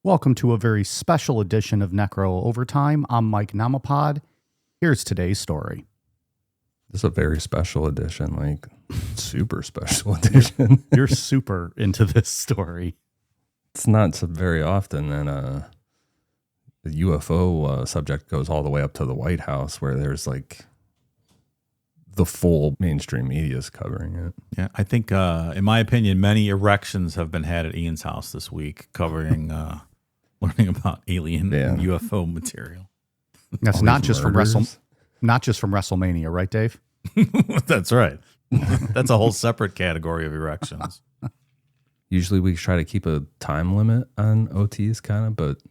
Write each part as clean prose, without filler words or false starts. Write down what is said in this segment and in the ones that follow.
Welcome to a very special edition of Necro Overtime. I'm Mike Namapod. Here's today's story. This is a very special edition, like super special edition. You're super into this story. It's not so very often that the UFO subject goes all the way up to the White House, where there's like the full mainstream media is covering it. Yeah, I think, in my opinion, many erections have been had at Ian's house this week, covering learning about alien and UFO material. That's not just from WrestleMania, right, Dave? That's right. That's a whole separate category of erections. Usually we try to keep a time limit on OTs, kind of, but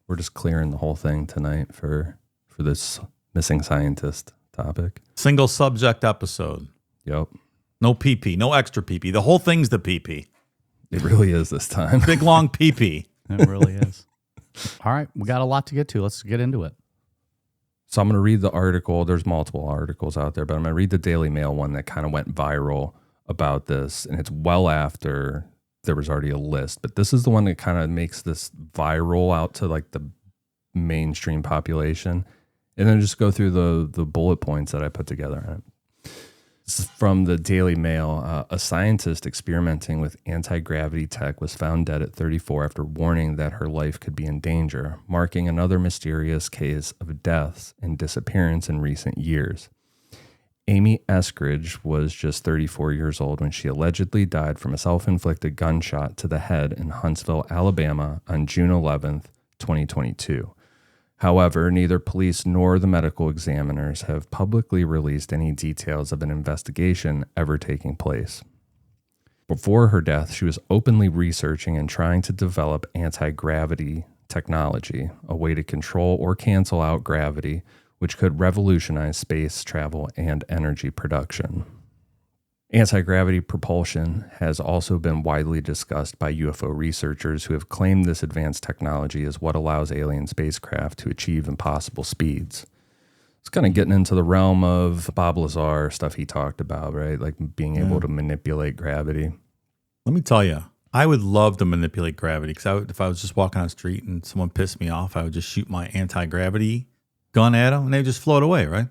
we're just clearing the whole thing tonight for this missing scientist topic. Single subject episode. Yep. No PP, no extra PP. The whole thing's the PP. It really is this time. Big long PP. It really is. All right, we got a lot to get to. Let's get into it. So I'm going to read the article. There's multiple articles out there, but I'm going to read the Daily Mail one that kind of went viral about this. And it's well after there was already a list. But this is the one that kind of makes this viral out to like the mainstream population. And then just go through the bullet points that I put together on it. This is from the Daily Mail. A scientist experimenting with anti-gravity tech was found dead at 34 after warning that her life could be in danger, marking another mysterious case of deaths and disappearance in recent years. Amy Escridge was just 34 years old when she allegedly died from a self-inflicted gunshot to the head in Huntsville, Alabama on June 11th, 2022. However, neither police nor the medical examiners have publicly released any details of an investigation ever taking place. Before her death, she was openly researching and trying to develop anti-gravity technology, a way to control or cancel out gravity, which could revolutionize space travel and energy production. Anti-gravity propulsion has also been widely discussed by UFO researchers who have claimed this advanced technology is what allows alien spacecraft to achieve impossible speeds. It's kind of getting into the realm of Bob Lazar, stuff he talked about, right? Like being able to manipulate gravity. Let me tell you, I would love to manipulate gravity because if I was just walking on the street and someone pissed me off, I would just shoot my anti-gravity gun at them and they just float away, right?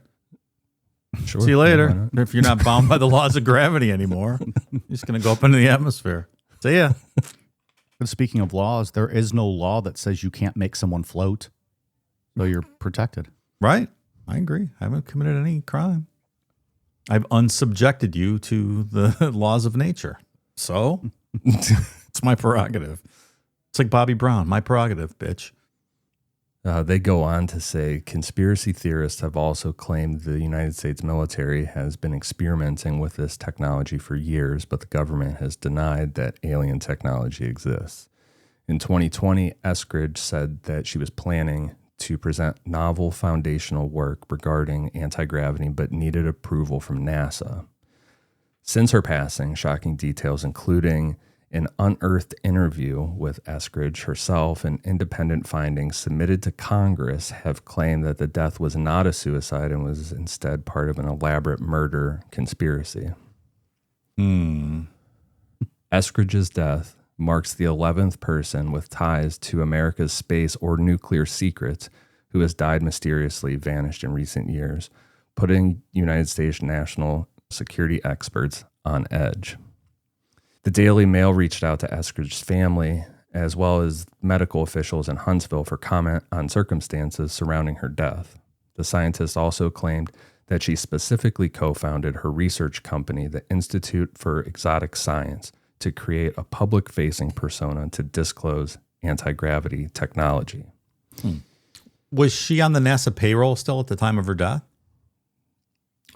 Sure. See you later. If you're not bound by the laws of gravity anymore, you're just going to go up into the atmosphere. See ya. But speaking of laws, there is no law that says you can't make someone float, so you're protected. Right. I agree. I haven't committed any crime. I've unsubjected you to the laws of nature. So it's my prerogative. It's like Bobby Brown, my prerogative, bitch. They go on to say conspiracy theorists have also claimed the United States military has been experimenting with this technology for years, but the government has denied that alien technology exists. In 2020, Eskridge said that she was planning to present novel foundational work regarding anti-gravity, but needed approval from NASA. Since her passing, shocking details, including an unearthed interview with Eskridge herself and independent findings submitted to Congress, have claimed that the death was not a suicide and was instead part of an elaborate murder conspiracy. Eskridge's death marks the 11th person with ties to America's space or nuclear secrets who has died mysteriously, vanished in recent years, putting United States national security experts on edge. The Daily Mail reached out to Eskridge's family, as well as medical officials in Huntsville, for comment on circumstances surrounding her death. The scientist also claimed that she specifically co-founded her research company, the Institute for Exotic Science, to create a public-facing persona to disclose anti-gravity technology. Was she on the NASA payroll still at the time of her death?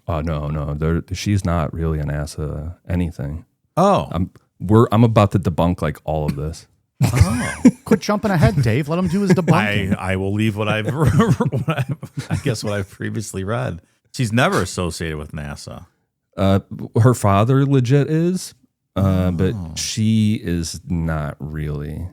No. She's not really a NASA anything. Oh, I'm about to debunk like all of this. Oh, quit jumping ahead, Dave. Let him do his debunking. I will leave what I've what I've previously read. She's never associated with NASA. Her father legit is, but she is not really.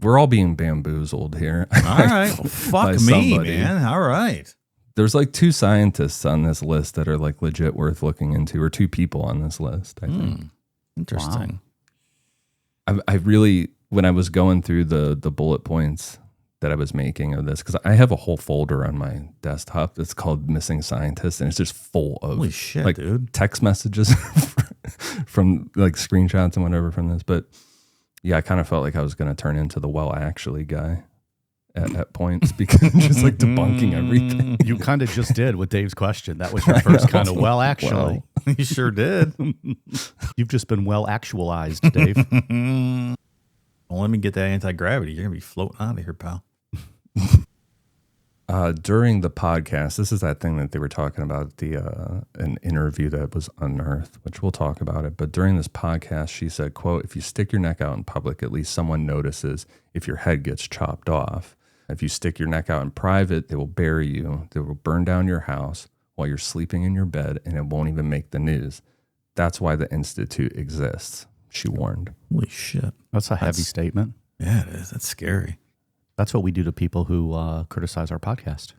We're all being bamboozled here. All right, well, fuck me, somebody. Man. All right. There's like 2 scientists on this list that are like legit worth looking into, or 2 people on this list, I think. Interesting. Wow. I really when I was going through the bullet points that I was making of this, because I have a whole folder on my desktop that's called Missing Scientists, and it's just full of Holy shit, like dude. text messages from like screenshots and whatever from this. But yeah, I kind of felt like I was going to turn into the well actually guy at points, because just like debunking everything. You kind of just did with Dave's question. That was your first kind of well actually. You sure did. You've just been well actualized, Dave. Well, let me get that anti-gravity. You're going to be floating out of here, pal. During the podcast, this is that thing that they were talking about, an interview that was unearthed, which we'll talk about it. But during this podcast, she said, quote, "If you stick your neck out in public, at least someone notices if your head gets chopped off. If you stick your neck out in private, they will bury you. They will burn down your house while you're sleeping in your bed, and it won't even make the news. That's why the Institute exists," she warned. Holy shit. That's a heavy statement. Yeah, it is. That's scary. That's what we do to people who criticize our podcast.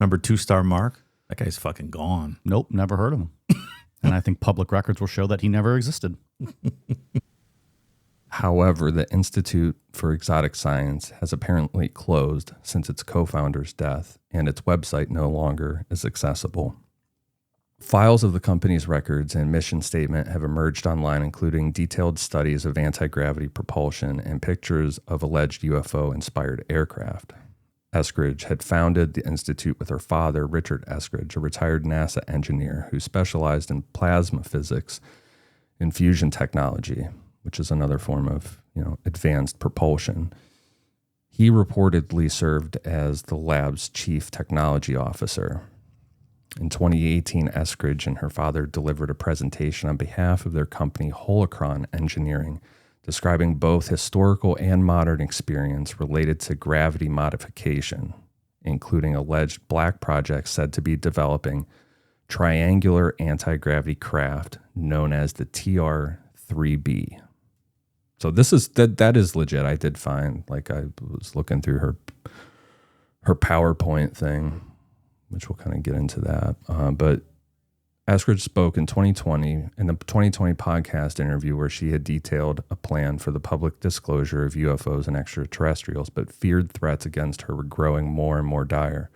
Remember 2-Star Mark? That guy's fucking gone. Nope, never heard of him. And I think public records will show that he never existed. However, the Institute for Exotic Science has apparently closed since its co-founder's death, and its website no longer is accessible. Files of the company's records and mission statement have emerged online, including detailed studies of anti-gravity propulsion and pictures of alleged UFO-inspired aircraft. Eskridge had founded the institute with her father, Richard Eskridge, a retired NASA engineer who specialized in plasma physics and fusion technology, which is another form of, advanced propulsion. He reportedly served as the lab's chief technology officer. In 2018, Eskridge and her father delivered a presentation on behalf of their company, Holocron Engineering, describing both historical and modern experience related to gravity modification, including alleged black projects said to be developing triangular anti-gravity craft known as the TR-3B. So this is that is legit. I did find, like, I was looking through her PowerPoint thing, which we'll kind of get into that. But Eskridge spoke in 2020 in the 2020 podcast interview where she had detailed a plan for the public disclosure of UFOs and extraterrestrials, but feared threats against her were growing more and more dire.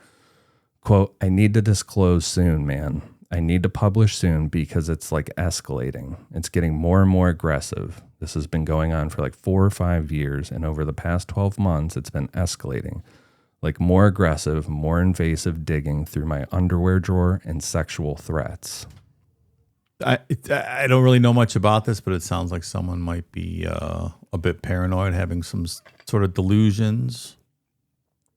Quote, "I need to disclose soon, man. I need to publish soon because it's like escalating. It's getting more and more aggressive. This has been going on for like 4 or 5 years, and over the past 12 months, it's been escalating. Like more aggressive, more invasive digging through my underwear drawer and sexual threats." I don't really know much about this, but it sounds like someone might be a bit paranoid, having some sort of delusions.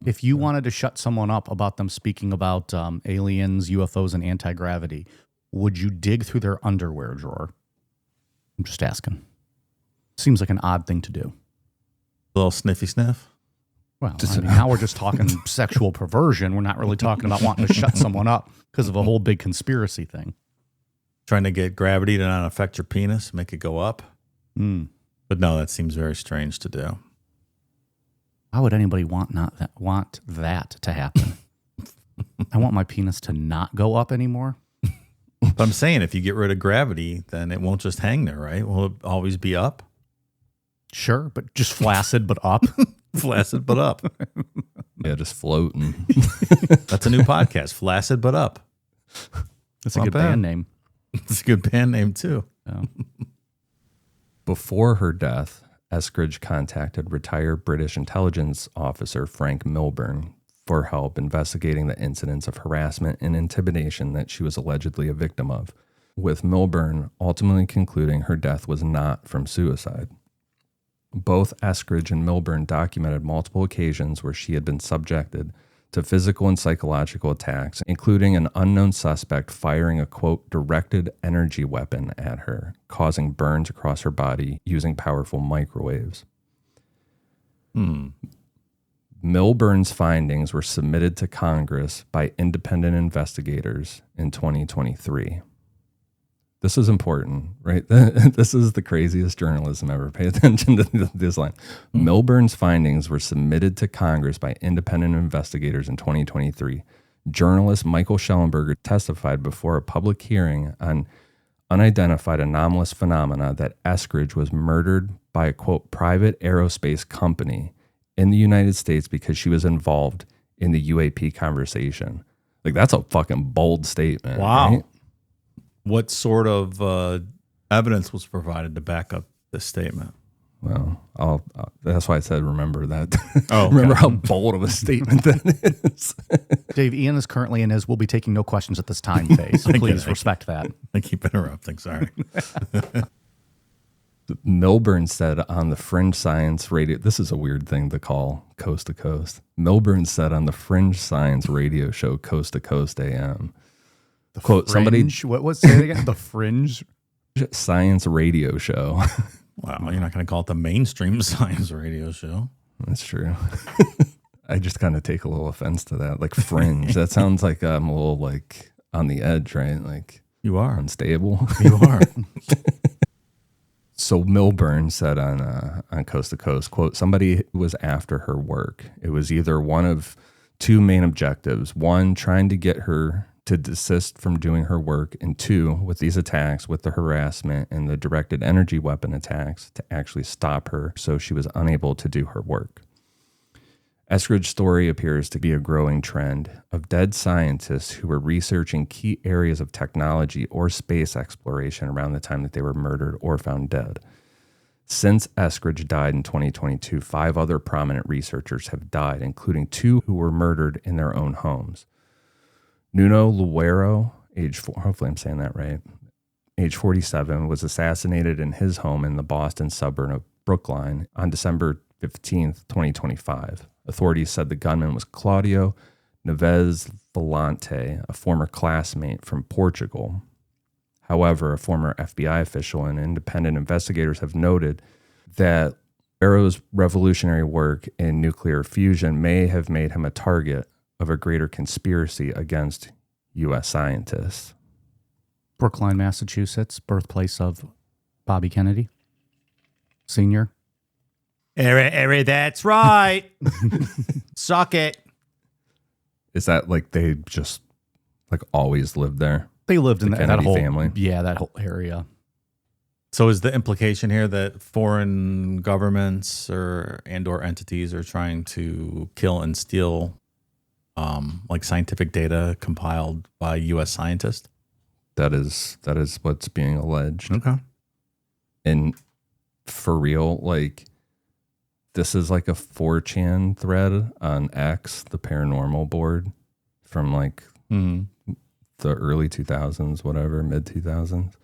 If you wanted to shut someone up about them speaking about aliens, UFOs, and anti-gravity, would you dig through their underwear drawer? I'm just asking. Seems like an odd thing to do. A little sniffy sniff. Well, I mean, now we're just talking sexual perversion. We're not really talking about wanting to shut someone up because of a whole big conspiracy thing. Trying to get gravity to not affect your penis, make it go up. But no, that seems very strange to do. Why would anybody want that to happen? I want my penis to not go up anymore. But I'm saying, if you get rid of gravity, then it won't just hang there, right? Will it always be up? Sure, but just flaccid but up. Flaccid but up. Yeah, just floating. That's a new podcast. Flaccid but up. That's a good band name. It's a good band name too. Oh. Before her death, Eskridge contacted retired British intelligence officer Frank Milburn for help investigating the incidents of harassment and intimidation that she was allegedly a victim of, with Milburn ultimately concluding her death was not from suicide. Both Eskridge and Milburn documented multiple occasions where she had been subjected to physical and psychological attacks, including an unknown suspect firing a, quote, directed energy weapon at her, causing burns across her body using powerful microwaves. Milburn's findings were submitted to Congress by independent investigators in 2023. This is important, right? This is the craziest journalism ever. Pay attention to this line. Milburn's findings were submitted to Congress by independent investigators in 2023. Journalist Michael Schellenberger testified before a public hearing on unidentified anomalous phenomena that Eskridge was murdered by a, quote, private aerospace company in the United States because she was involved in the UAP conversation. Like, that's a fucking bold statement. Wow. Right? What sort of evidence was provided to back up this statement? Well, that's why I said remember that. Oh, okay. Remember how bold of a statement that is. Dave, Ian is currently in his "we'll be taking no questions at this time" phase. So please respect that. I keep interrupting. Sorry. Milburn said on the Fringe Science Radio, this is a weird thing to call Coast to Coast. Milburn said on the Fringe Science Radio show Coast to Coast AM, The quote, Fringe, somebody, what was say it again? The Fringe Science Radio show. Wow, you're not going to call it the mainstream science radio show. That's true. I just kind of take a little offense to that. Like fringe. That sounds like I'm a little like on the edge, right? Like You are. unstable. You are. So Milburn said on Coast to Coast, quote, somebody was after her work. It was either one of two main objectives. One, trying to get her to desist from doing her work. And two, with these attacks, with the harassment and the directed energy weapon attacks, to actually stop her so she was unable to do her work. Eskridge's story appears to be a growing trend of dead scientists who were researching key areas of technology or space exploration around the time that they were murdered or found dead. Since Eskridge died in 2022, 5 other prominent researchers have died, including 2 who were murdered in their own homes. Nuno Luero, hopefully I'm saying that right, age 47, was assassinated in his home in the Boston suburb of Brookline on December 15th, 2025. Authorities said the gunman was Claudio Neves Volante, a former classmate from Portugal. However, a former FBI official and independent investigators have noted that Luero's revolutionary work in nuclear fusion may have made him a target of a greater conspiracy against U.S. scientists. Brookline, Massachusetts, birthplace of Bobby Kennedy Sr. That's right. Suck it. Is that like they just like always lived there? They lived in The that Kennedy whole family. Yeah, that whole area. So is the implication here that foreign governments or entities are trying to kill and steal like scientific data compiled by U.S. scientists? That is what's being alleged. Okay. And for real, like this is like a 4chan thread on X, the paranormal board from like the early 2000s, whatever, mid 2000s,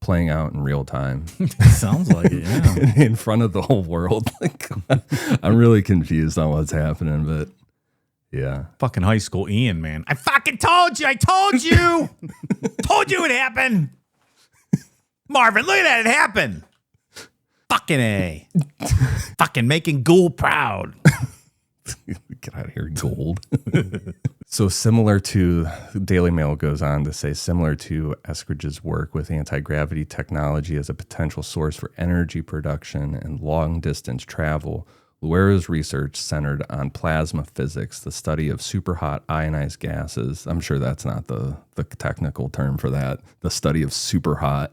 playing out in real time. Sounds like it, yeah. In front of the whole world. Like, I'm really confused on what's happening, but yeah. Fucking high school Ian, man. I fucking told you. I told you. Told you it happened. Marvin, look at that. It happened. Fucking A. Fucking making Gould proud. Get out of here, Gold. So similar to, Daily Mail goes on to say, similar to Eskridge's work with anti-gravity technology as a potential source for energy production and long-distance travel, Luero's research centered on plasma physics, the study of superhot ionized gases. I'm sure that's not the technical term for that. The study of superhot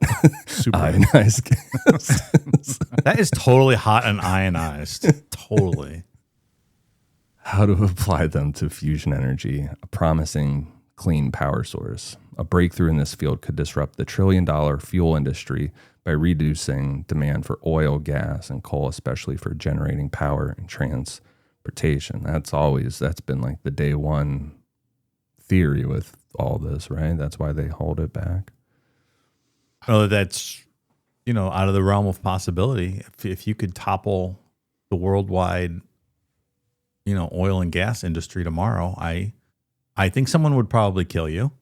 ionized gases. That is totally hot and ionized. Totally. How to apply them to fusion energy, a promising clean power source. A breakthrough in this field could disrupt the trillion-dollar fuel industry by reducing demand for oil, gas, and coal, especially for generating power and transportation. That's been like the day one theory with all this, right? That's why they hold it back. Oh, that's, out of the realm of possibility. If you could topple the worldwide oil and gas industry tomorrow, I think someone would probably kill you.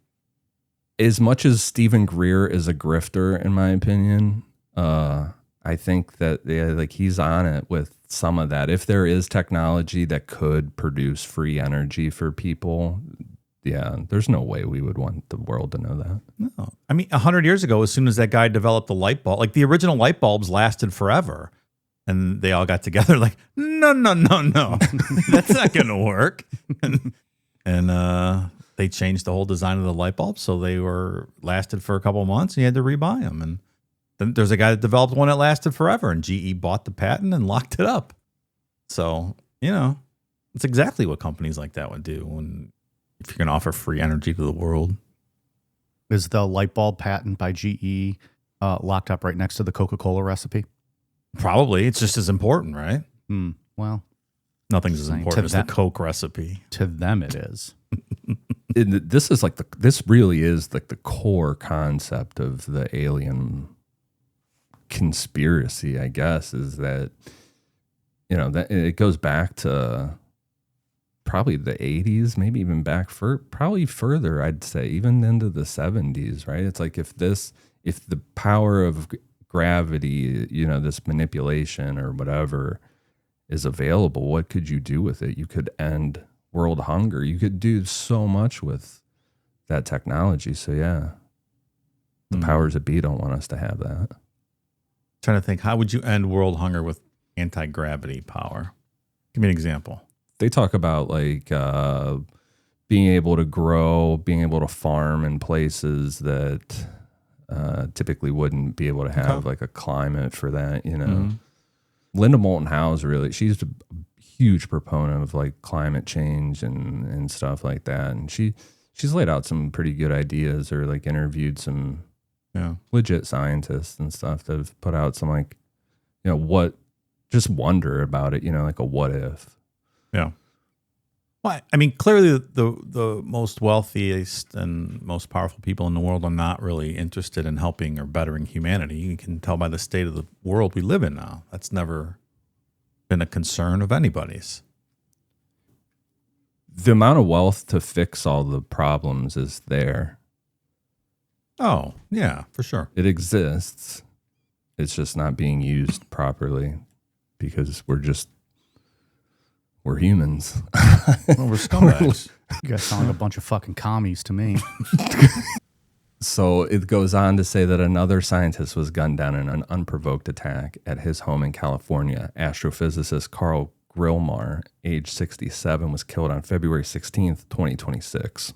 As much as Stephen Greer is a grifter, in my opinion, I think that he's on it with some of that. If there is technology that could produce free energy for people, yeah, there's no way we would want the world to know that. No. I mean, 100 years ago, as soon as that guy developed the light bulb, like the original light bulbs lasted forever. And they all got together like, no. That's not going to work. And they changed the whole design of the light bulb. So they lasted for a couple of months. And you had to rebuy them. And Then there's a guy that developed one that lasted forever, and GE bought the patent and locked it up. So, it's exactly what companies like that would do if you're going to offer free energy to the world. Is the light bulb patent by GE locked up right next to the Coca-Cola recipe? Probably. It's just as important, right? Well, nothing's as important as the Coke recipe. To them, it is. This really is like the core concept of the alien conspiracy, I guess, is that, that it goes back to probably the 80s, maybe even back probably further, I'd say, even into the 70s, right? It's like if the power of gravity, this manipulation or whatever is available, what could you do with it? You could end world hunger. You could do so much with that technology. So yeah, the powers that be don't want us to have that. Trying to think, how would you end world hunger with anti-gravity power? Give me an example. They talk about being able to grow, being able to farm in places that typically wouldn't be able to have like a climate for that, Linda Moulton Howe's she's a huge proponent of like climate change and stuff like that. And she's laid out some pretty good ideas, or like interviewed some legit scientists and stuff that have put out some just wonder about it, like a what if. Yeah. Well, I mean, clearly the most wealthiest and most powerful people in the world are not really interested in helping or bettering humanity. You can tell by the state of the world we live in now. That's never been a concern of anybody's. The amount of wealth to fix all the problems is there. Oh, yeah, for sure. It exists. It's just not being used properly because we're humans. Well, we're scumbags. You guys sound like a bunch of fucking commies to me. So it goes on to say that another scientist was gunned down in an unprovoked attack at his home in California. Astrophysicist Carl Grillmar, age 67, was killed on February 16th, 2026,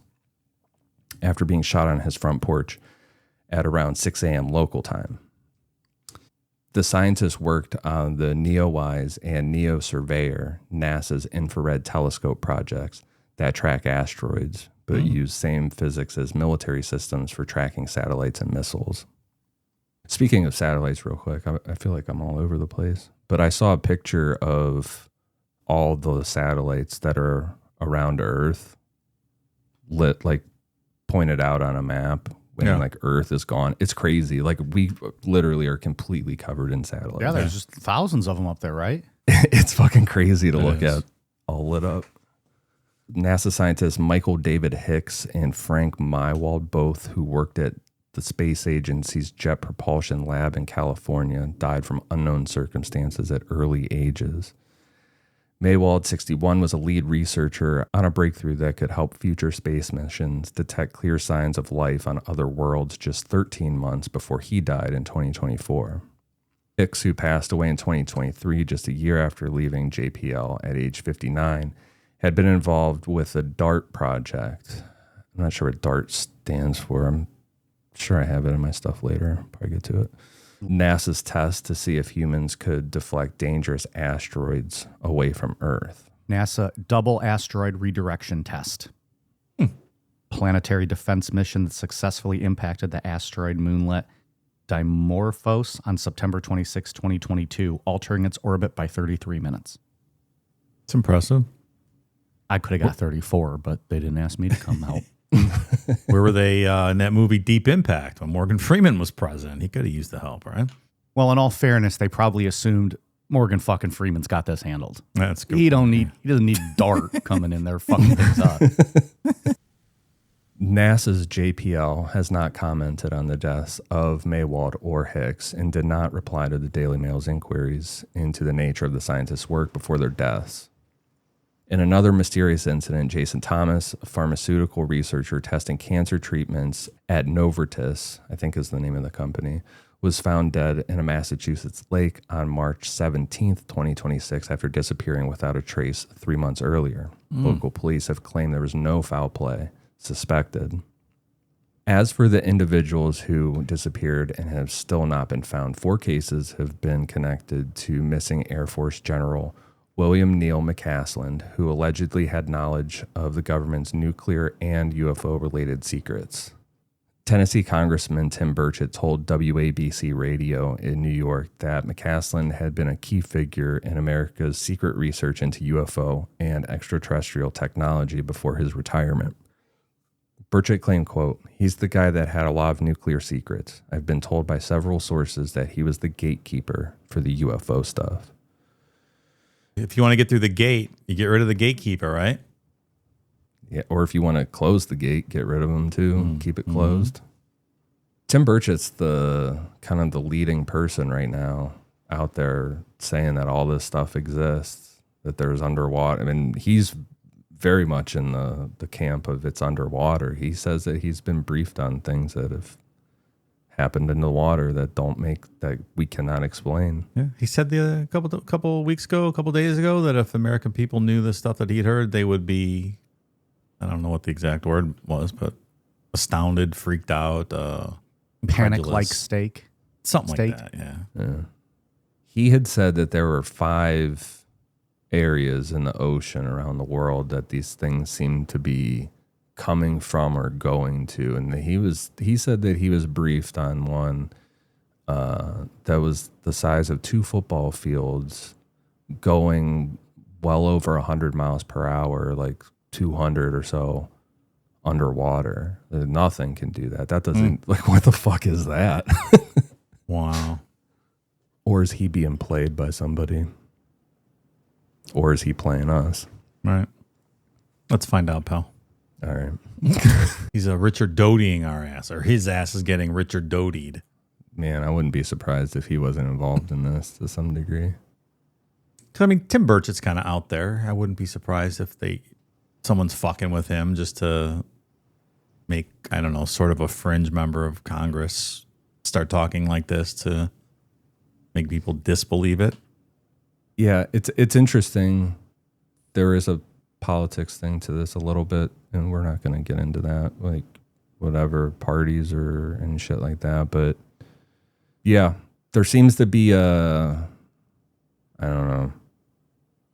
after being shot on his front porch at around 6 a.m. local time. The scientists worked on the NEOWISE and NEOSurveyor, NASA's infrared telescope projects that track asteroids, but use same physics as military systems for tracking satellites and missiles. Speaking of satellites, real quick, I feel like I'm all over the place, but I saw a picture of all the satellites that are around Earth pointed out on a map. When Earth is gone. It's crazy. Like, we literally are completely covered in satellites. Yeah, there's just thousands of them up there, right? It's fucking crazy to look at, all lit up. NASA scientists Michael David Hicks and Frank Mywald, both who worked at the space agency's Jet Propulsion Lab in California, died from unknown circumstances at early ages. Mywald, 61, was a lead researcher on a breakthrough that could help future space missions detect clear signs of life on other worlds just 13 months before he died in 2024. Hicks, who passed away in 2023, just a year after leaving JPL at age 59, had been involved with the DART project. I'm not sure what DART stands for. I'm sure I have it in my stuff later. Probably get to it. NASA's test to see if humans could deflect dangerous asteroids away from Earth. NASA Double Asteroid Redirection Test. Planetary defense mission that successfully impacted the asteroid moonlet Dimorphos on September 26, 2022, altering its orbit by 33 minutes. It's impressive. I could have got 34, but they didn't ask me to come help. Where were they in that movie Deep Impact when Morgan Freeman was president? He could have used the help, right? Well, in all fairness, they probably assumed Morgan fucking Freeman's got this handled. That's good. He doesn't need DART coming in there fucking things up. NASA's JPL has not commented on the deaths of Mywald or Hicks and did not reply to the Daily Mail's inquiries into the nature of the scientists' work before their deaths. In another mysterious incident, Jason Thomas, a pharmaceutical researcher testing cancer treatments at Novartis, I think is the name of the company, was found dead in a Massachusetts lake on March 17th, 2026, after disappearing without a trace 3 months earlier. Local police have claimed there was no foul play suspected. As for the individuals who disappeared and have still not been found, 4 cases have been connected to missing Air Force General William Neal McCasland, who allegedly had knowledge of the government's nuclear and UFO-related secrets. Tennessee Congressman Tim Burchett told WABC Radio in New York that McCasland had been a key figure in America's secret research into UFO and extraterrestrial technology before his retirement. Burchett claimed, quote, "He's the guy that had a lot of nuclear secrets. I've been told by several sources that he was the gatekeeper for the UFO stuff." If you want to get through the gate, you get rid of the gatekeeper, right? Yeah, or if you want to close the gate, get rid of him too. Keep it closed. Tim Burchett's the kind of the leading person right now out there saying that all this stuff exists, that there's underwater. I mean, he's very much in the camp of it's underwater. He says that he's been briefed on things that have happened in the water that we cannot explain. Yeah, he said a couple weeks ago, a couple days ago, that if American people knew the stuff that he'd heard, they would be, I don't know what the exact word was, but astounded, freaked out, Panic-like incredulous. something Like that. Yeah. He had said that there were 5 areas in the ocean around the world that these things seem to be coming from or going to, and he said that he was briefed on one that was the size of 2 football fields, going well over 100 miles per hour, like 200 or so underwater. Nothing can do that. That doesn't like, what the fuck is that? Wow. Or is he being played by somebody? Or is he playing us? Right. Let's find out, pal. All right. He's a Richard Dotying our ass, or his ass is getting Richard Dotied. Man, I wouldn't be surprised if he wasn't involved in this to some degree. I mean, Tim Burchett's kind of out there. I wouldn't be surprised if someone's fucking with him just to make, I don't know, sort of a fringe member of Congress start talking like this to make people disbelieve it. Yeah, it's interesting. There is a politics thing to this a little bit, and we're not going to get into that, like whatever parties or and shit like that. But yeah, there seems to be I don't know.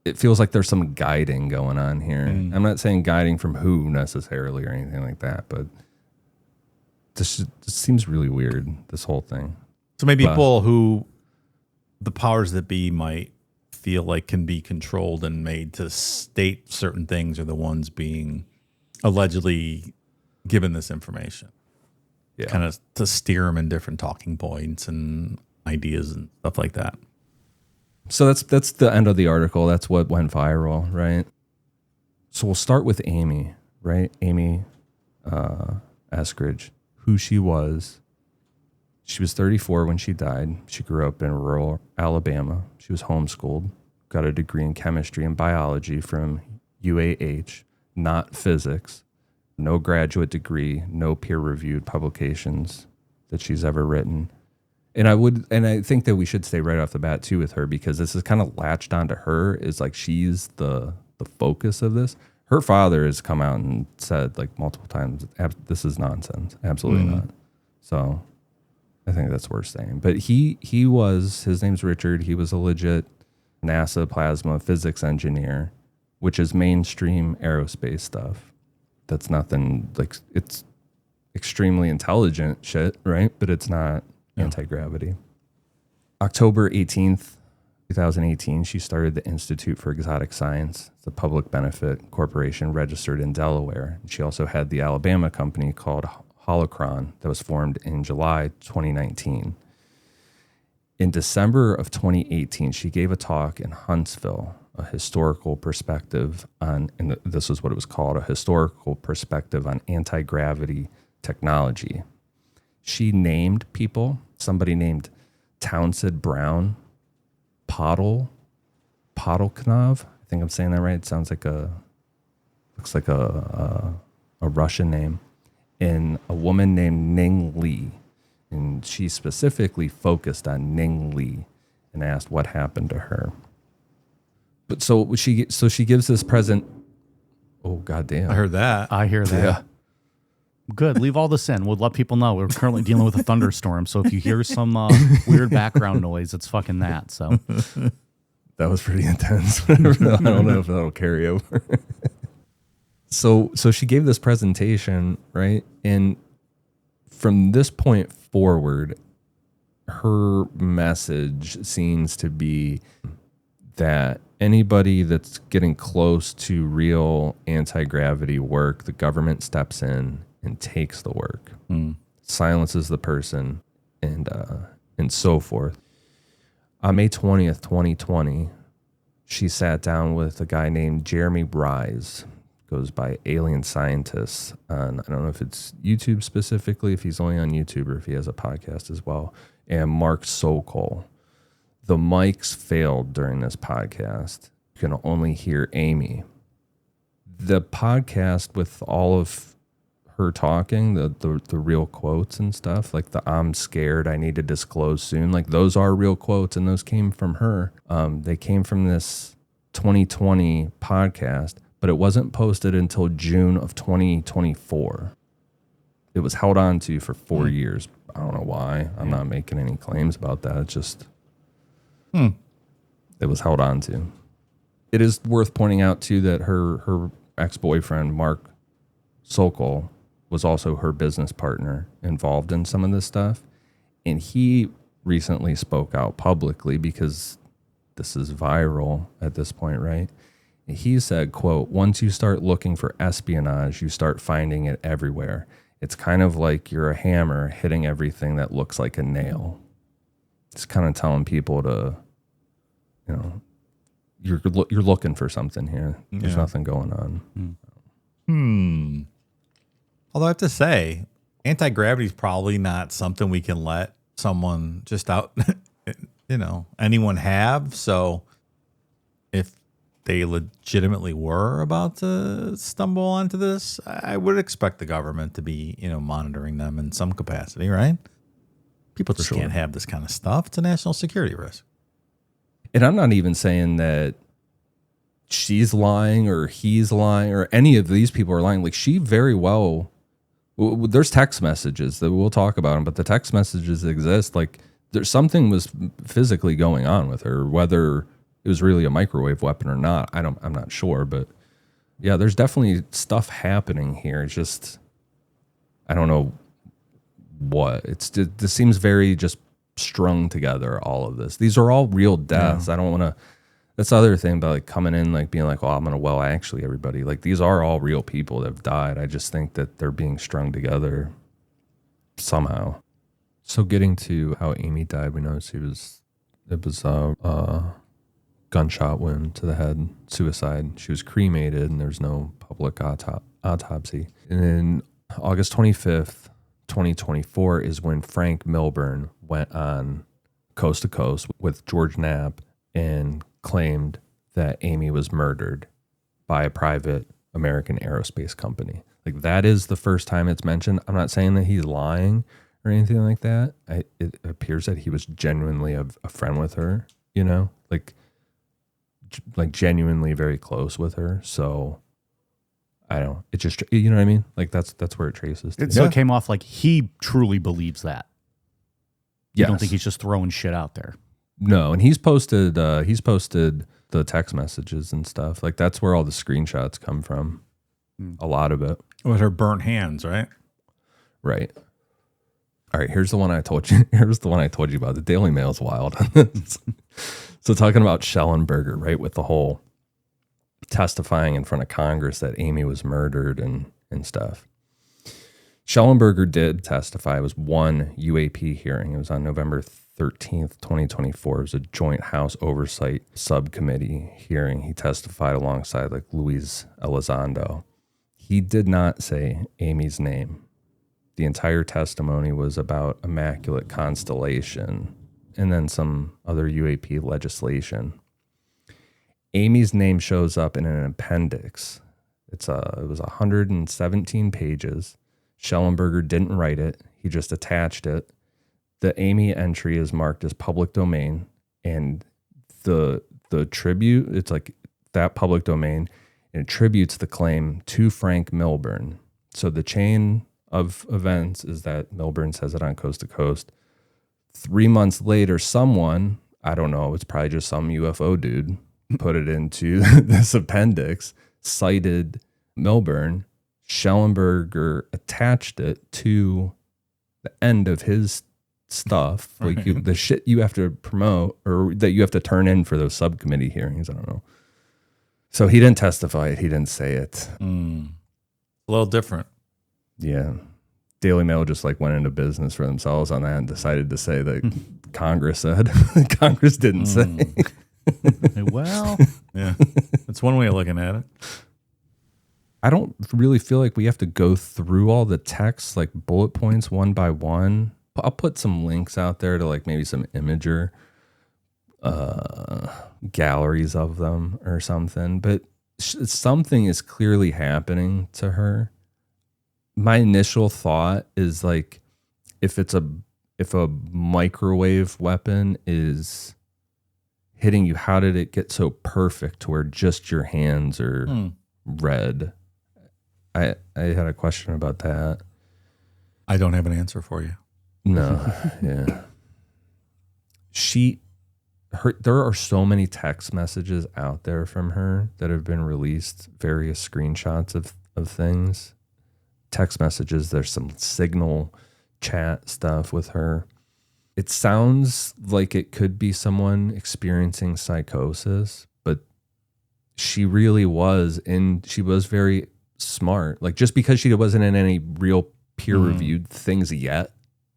It feels like there's some guiding going on here. I'm not saying guiding from who necessarily or anything like that, but this seems really weird, this whole thing. So maybe people who the powers that be might feel like can be controlled and made to state certain things are the ones being allegedly given this information. Yeah. Kind of to steer them in different talking points and ideas and stuff like that. So that's the end of the article. That's what went viral, right? So we'll start with Amy, right? Amy Eskridge, who she was. She was 34 when she died. She grew up in rural Alabama. She was homeschooled, got a degree in chemistry and biology from UAH, not physics, no graduate degree, no peer-reviewed publications that she's ever written. And I think that we should stay right off the bat too with her, because this is kind of latched onto her, is like she's the focus of this. Her father has come out and said like multiple times, this is nonsense. Absolutely not. So I think that's worth saying. But his name's Richard. He was a legit NASA plasma physics engineer, which is mainstream aerospace stuff. That's nothing like, it's extremely intelligent shit, right? But it's not anti-gravity. October 18th, 2018, she started the Institute for Exotic Science. It's a public benefit corporation registered in Delaware. She also had the Alabama company called Holocron that was formed in July 2019. In December of 2018, she gave a talk in Huntsville, a historical perspective on, and this is what it was called, a historical perspective on anti-gravity technology. She named people, somebody named Townsend Brown, Podolknov. I think I'm saying that right. It sounds like looks like a Russian name. And a woman named Ning Lee. And she specifically focused on Ning Lee and asked what happened to her. But so she gives this present. Oh, goddamn. I heard that. I hear that. Yeah. Good. Leave all this in. We'll let people know we're currently dealing with a thunderstorm. So if you hear some weird background noise, it's fucking that. So that was pretty intense. I don't know if that'll carry over. So she gave this presentation, right? And from this point forward, her message seems to be that anybody that's getting close to real anti-gravity work, the government steps in and takes the work, silences the person, and so forth. On May 20th, 2020, she sat down with a guy named Jeremy Rise, goes by Alien Scientists on, I don't know if it's YouTube specifically, if he's only on YouTube or if he has a podcast as well, and Mark Sokol. The mics failed during this podcast. You can only hear Amy. The podcast with all of her talking, the real quotes and stuff, like the "I'm scared, I need to disclose soon," like those are real quotes, and those came from her. They came from this 2020 podcast, but it wasn't posted until June of 2024. It was held on to for 4 years. I don't know why. I'm not making any claims about that. It's just it was held on to. It is worth pointing out too that her ex-boyfriend Mark Sokol was also her business partner involved in some of this stuff, and he recently spoke out publicly because this is viral at this point, right? He said, quote, "Once you start looking for espionage, you start finding it everywhere. It's kind of like you're a hammer hitting everything that looks like a nail." It's kind of telling people to, you know, you're looking for something here. There's nothing going on. Although I have to say, anti-gravity is probably not something we can let someone just out, anyone have. So if they legitimately were about to stumble onto this, I would expect the government to be, monitoring them in some capacity, right? People just can't have this kind of stuff. It's a national security risk. And I'm not even saying that she's lying or he's lying or any of these people are lying. Like, she very well, there's text messages that we'll talk about them, but the text messages exist. Like, there's something was physically going on with her, whether it was really a microwave weapon or not. I'm not sure, but yeah, there's definitely stuff happening here. It's just, I don't know what this seems very just strung together. All of this, these are all real deaths. I don't want to, that's the other thing about like coming in, like being like, I'm going to, well, actually everybody, like these are all real people that have died. I just think that they're being strung together somehow. So getting to how Amy died, we know it was a gunshot wound to the head, suicide. She was cremated and there's no public autopsy. And then August 25th, 2024 is when Frank Milburn went on Coast to Coast with George Knapp and claimed that Amy was murdered by a private American aerospace company. Like, that is the first time it's mentioned. I'm not saying that he's lying or anything like that. It appears that he was genuinely a friend with her, like genuinely very close with her. So I don't, it just, you know what I mean? Like that's where it traces to. So it came off like he truly believes that. You Yes. don't think he's just throwing shit out there? No, and he's posted the text messages and stuff. Like, that's where all the screenshots come from. A lot of it. With her burnt hands, right? Right. All right, here's the one I told you. Here's the one I told you about. The Daily Mail's wild on this. So talking about Schellenberger, right, with the whole testifying in front of Congress that Amy was murdered and stuff. Schellenberger did testify. It was one UAP hearing. It was on November 13th, 2024. It was a joint House Oversight Subcommittee hearing. He testified alongside like Luis Elizondo. He did not say Amy's name. The entire testimony was about Immaculate Constellation and then some other UAP legislation. Amy's name shows up in an appendix. It was 117 pages. Schellenberger didn't write it. He just attached it. The Amy entry is marked as public domain, and the tribute, it's like that public domain, and it attributes the claim to Frank Milburn. So the chain of events is that Milburn says it on Coast to Coast. 3 months later, someone, I don't know, it's probably just some UFO dude, put it into this appendix, cited Milburn. Schellenberger attached it to the end of his stuff, like the shit you have to promote or that you have to turn in for those subcommittee hearings. I don't know. So he didn't testify it. He didn't say it. A little different. Yeah. Daily Mail just like went into business for themselves on that and decided to say that Congress said. Congress didn't say. Well, Yeah. That's one way of looking at it. I don't really feel like we have to go through all the texts, like bullet points one by one. I'll put some links out there to like maybe some imager galleries of them or something. But something is clearly happening to her. My initial thought is like, if a microwave weapon is hitting you, how did it get so perfect to where just your hands are red? I had a question about that. I don't have an answer for you. No, yeah. There are so many text messages out there from her that have been released, various screenshots of things. Text messages, there's some signal chat stuff with her. It sounds like it could be someone experiencing psychosis, but she really was she was very smart. Like, just because she wasn't in any real peer-reviewed things yet,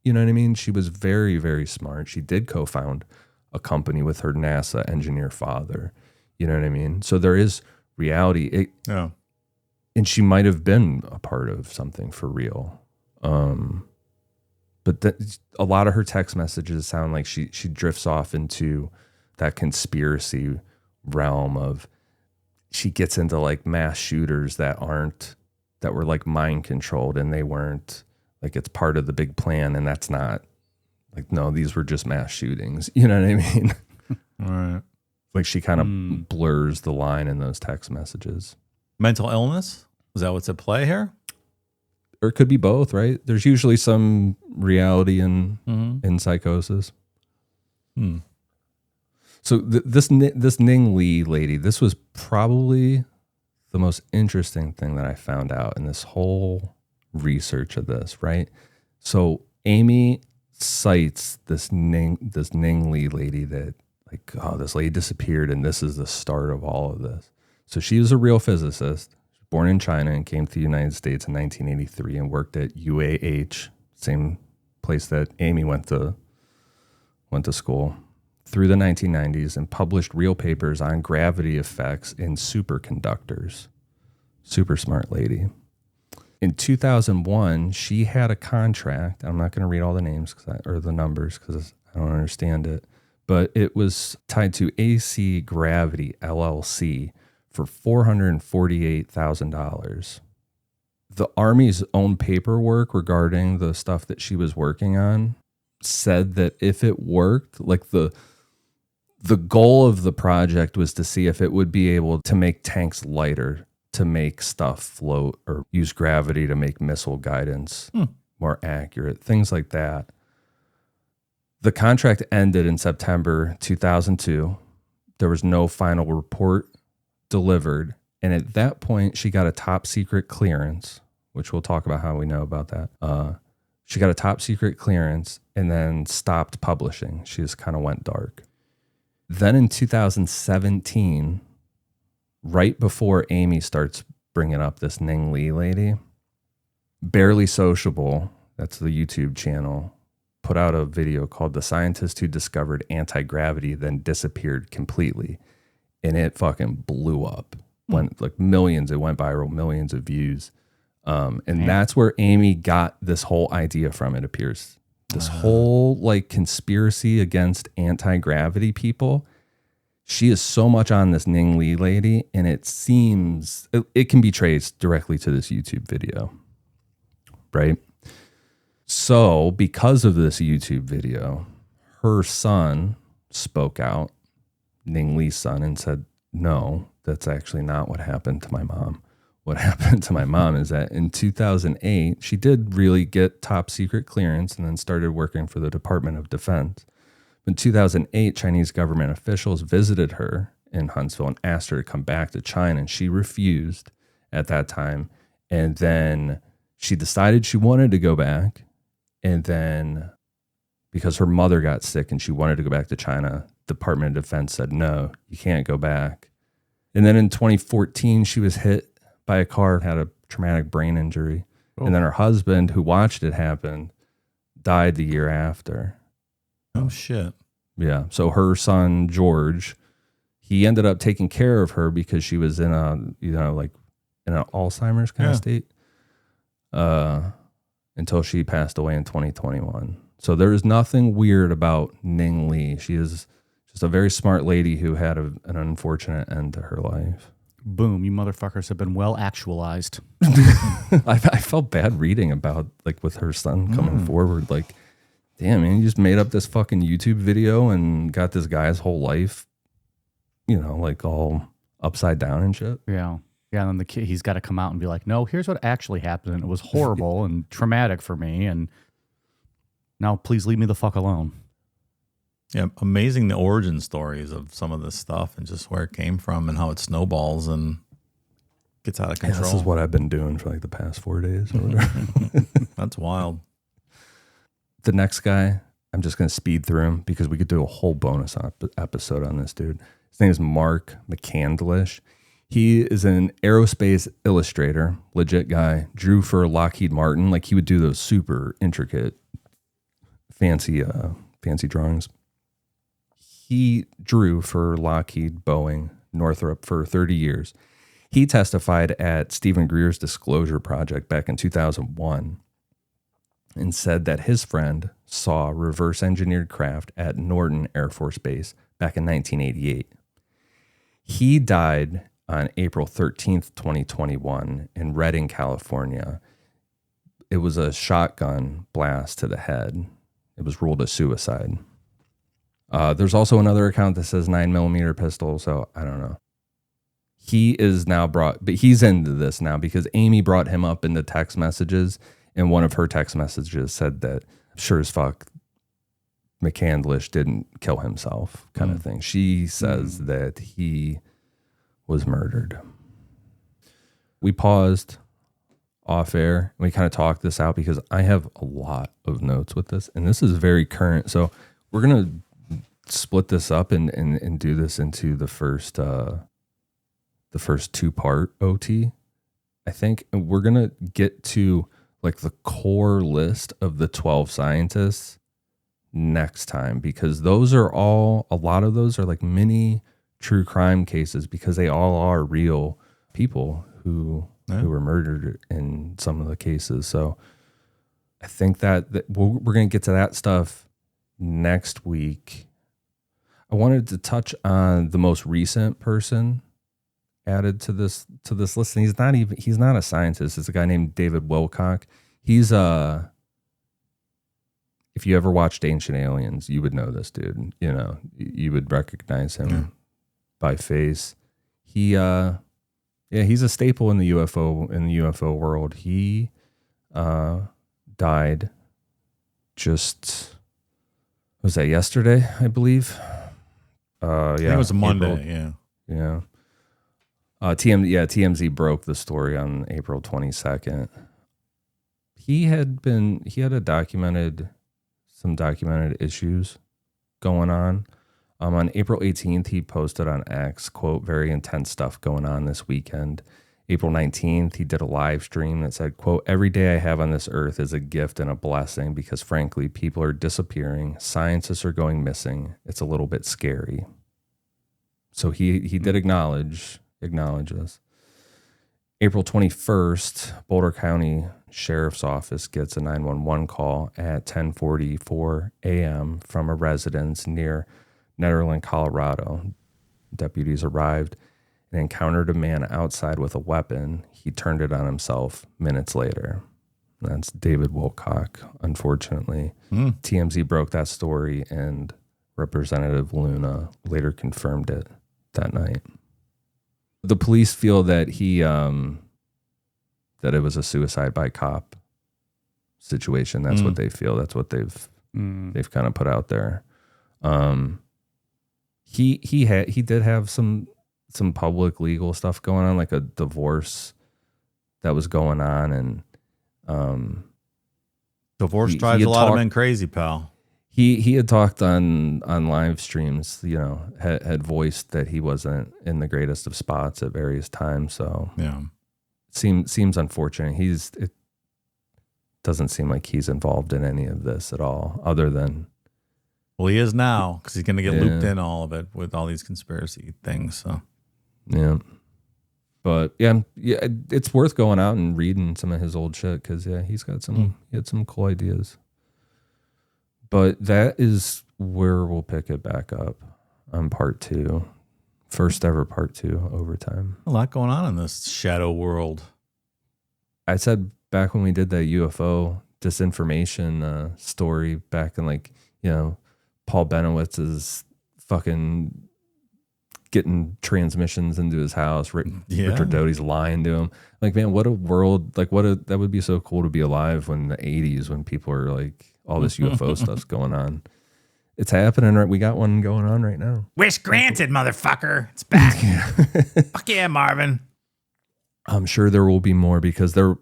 you know what I mean? She was very, very smart. She did co-found a company with her NASA engineer father. You know what I mean? So there is reality. And she might have been a part of something for real. But a lot of her text messages sound like she drifts off into that conspiracy realm of, she gets into like mass shooters that were like mind controlled, and they weren't, like, it's part of the big plan. And that's not like, no, these were just mass shootings. You know what I mean? All right. Like, she kind of blurs the line in those text messages. Mental illness? Is that what's at play here? Or it could be both, right? There's usually some reality in psychosis. So this Ning Lee lady, this was probably the most interesting thing that I found out in this whole research of this, right? So Amy cites this Ning Lee lady that, like, oh, this lady disappeared, and this is the start of all of this. So she was a real physicist, born in China, and came to the United States in 1983 and worked at UAH, same place that Amy went to school, through the 1990s, and published real papers on gravity effects in superconductors. Super smart lady. In 2001, she had a contract. I'm not going to read all the names or the numbers because I don't understand it, but it was tied to AC Gravity LLC for $448,000. The Army's own paperwork regarding the stuff that she was working on said that if it worked, like the goal of the project was to see if it would be able to make tanks lighter, to make stuff float, or use gravity to make missile guidance more accurate, things like that. The contract ended in September 2002. There was no final report delivered. And at that point, she got a top secret clearance, which we'll talk about how we know about that. She got a top secret clearance and then stopped publishing. She just kind of went dark. Then in 2017, right before Amy starts bringing up this Ning Lee lady, Barely Sociable, that's the YouTube channel, put out a video called "The Scientist Who Discovered Anti-Gravity Then Disappeared Completely." And it fucking blew up. Went like millions, it went viral, millions of views. And that's where Amy got this whole idea from, it appears. This whole like conspiracy against anti-gravity people. She is so much on this Ning Lee lady, and it seems it can be traced directly to this YouTube video, right? So because of this YouTube video, her son spoke out, Ning Lee's son, and said, no, that's actually not what happened to my mom. what happened to my mom is that in 2008, she did really get top secret clearance and then started working for the Department of Defense. In 2008, Chinese government officials visited her in Huntsville and asked her to come back to China, and she refused at that time. And then she decided she wanted to go back. And then because her mother got sick and she wanted to go back to China, Department of Defense said, no, you can't go back. And then in 2014, she was hit by a car, had a traumatic brain injury. Oh. And then her husband, who watched it happen, died the year after. Oh, shit. Yeah. So her son, George, he ended up taking care of her because she was in a, like in an Alzheimer's kind of state until she passed away in 2021. So there is nothing weird about Ning Lee. She is just a very smart lady who had an unfortunate end to her life. Boom, you motherfuckers have been well actualized. I felt bad reading about, like, with her son coming forward, like, damn, man, you just made up this fucking YouTube video and got this guy's whole life, like all upside down and shit. Yeah. Yeah, and then the kid, he's got to come out and be like, no, here's what actually happened. And it was horrible and traumatic for me. And now please leave me the fuck alone. Yeah, amazing the origin stories of some of this stuff and just where it came from and how it snowballs and gets out of control. Yeah, this is what I've been doing for like the past 4 days or whatever. That's wild. The next guy, I'm just going to speed through him because we could do a whole bonus episode on this dude. His name is Mark McCandlish. He is an aerospace illustrator, legit guy, drew for Lockheed Martin. Like he would do those super intricate, fancy drawings. He drew for Lockheed, Boeing, Northrop for 30 years. He testified at Stephen Greer's Disclosure Project back in 2001 and said that his friend saw reverse engineered craft at Norton Air Force Base back in 1988. He died on April 13th, 2021 in Redding, California. It was a shotgun blast to the head. It was ruled a suicide. There's also another account that says 9mm pistol, so I don't know. He is now but he's into this now because Amy brought him up in the text messages, and one of her text messages said that sure as fuck McCandlish didn't kill himself, kind of thing. She says that he was murdered. We paused off air and we kind of talked this out because I have a lot of notes with this, and this is very current. So we're gonna split this up and do this into the first 2-part OT, I think. And we're gonna get to like the core list of the 12 scientists next time, because a lot of those are like mini true crime cases because they all are real people who were murdered in some of the cases. So I think that we're going to get to that stuff next week. I wanted to touch on the most recent person added to this list. And he's not a scientist. It's a guy named David Wilcock. He's if you ever watched Ancient Aliens, you would know this dude. You would recognize him by face. He's a staple in the UFO world. He died was that yesterday, I believe? I think it was a Monday, yeah. TMZ broke the story on April 22nd. He had some documented issues going on. On April 18th, he posted on X, quote, very intense stuff going on this weekend. April 19th, he did a live stream that said, quote, every day I have on this earth is a gift and a blessing because frankly, people are disappearing. Scientists are going missing. It's a little bit scary. So he did acknowledge this. April 21st, Boulder County Sheriff's Office gets a 911 call at 10:44 a.m. from a residence near Netherland, Colorado. Deputies arrived and encountered a man outside with a weapon. He turned it on himself minutes later. That's David Wilcock, unfortunately. TMZ broke that story, and Representative Luna later confirmed it that night. The police feel that he that it was a suicide by cop situation. That's what they feel. That's what they've kind of put out there. He did have some public legal stuff going on, like a divorce that was going on, and divorce drives a lot of men crazy, pal. He had talked on live streams, you know, had voiced that he wasn't in the greatest of spots at various times. So yeah, seems unfortunate. It doesn't seem like he's involved in any of this at all, other than. Well, he is now, because he's going to get looped in all of it with all these conspiracy things. So yeah, but yeah, it's worth going out and reading some of his old shit, because he had some cool ideas. But that is where we'll pick it back up on part 2. First ever part 2 overtime. A lot going on in this shadow world. I said back when we did that UFO disinformation story back in, like, you know, Paul Benowitz's fucking getting transmissions into his house. Richard Doty's lying to him. Like, man, what a world. Like, that would be so cool to be alive when the 80s, when people are like, all this UFO stuff's going on. It's happening, right? We got one going on right now. Wish granted, motherfucker. It's back. Fuck yeah, Marvin. I'm sure there will be more, because there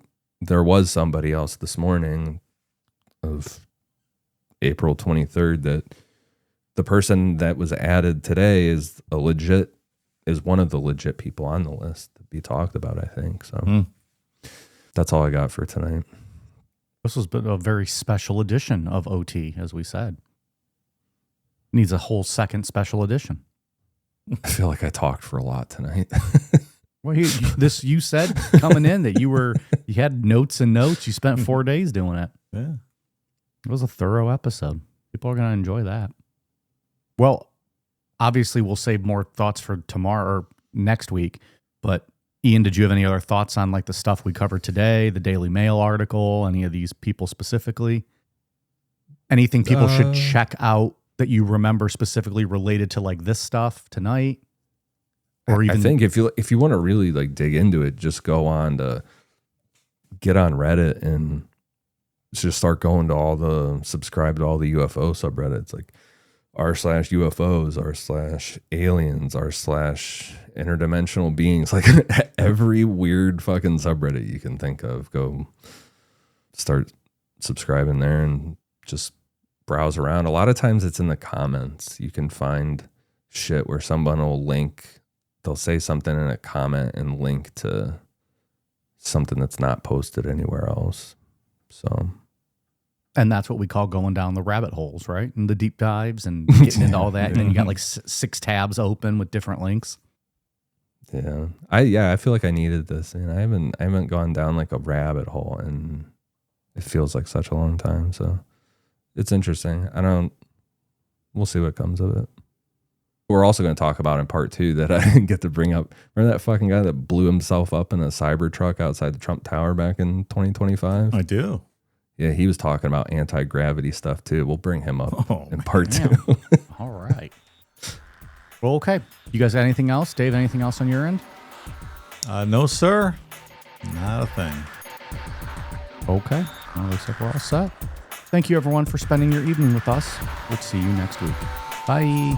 was somebody else this morning of April 23rd that the person that was added today is one of the legit people on the list to be talked about, I think. So that's all I got for tonight. This has been a very special edition of OT, as we said. Needs a whole second special edition. I feel like I talked for a lot tonight. Well, you said coming in that you had notes and notes. You spent 4 days doing it. Yeah. It was a thorough episode. People are going to enjoy that. Well, obviously we'll save more thoughts for tomorrow or next week, but Ian, did you have any other thoughts on like the stuff we covered today, the Daily Mail article, any of these people specifically? Anything people should check out that you remember specifically related to like this stuff tonight? Or even, I think if you want to really like dig into it, just get on Reddit and just start going to subscribe to all the UFO subreddits, like r/UFOs, r/aliens, r/interdimensional beings, like every weird fucking subreddit you can think of. Go start subscribing there and just browse around. A lot of times it's in the comments. You can find shit where someone will they'll say something in a comment and link to something that's not posted anywhere else. So. And that's what we call going down the rabbit holes, right? And the deep dives and getting into all that. And then you got like 6 tabs open with different links. Yeah. I feel like I needed this. And I haven't gone down like a rabbit hole, and it feels like such a long time. So it's interesting. We'll see what comes of it. We're also going to talk about in part 2 that I didn't get to bring up. Remember that fucking guy that blew himself up in a Cybertruck outside the Trump Tower back in 2025? I do. Yeah, he was talking about anti-gravity stuff too. We'll bring him up in part 2. All right. Well, okay. You guys got anything else? Dave, anything else on your end? No, sir. Not a thing. Okay. Well, looks like we're all set. Thank you, everyone, for spending your evening with us. We'll see you next week. Bye.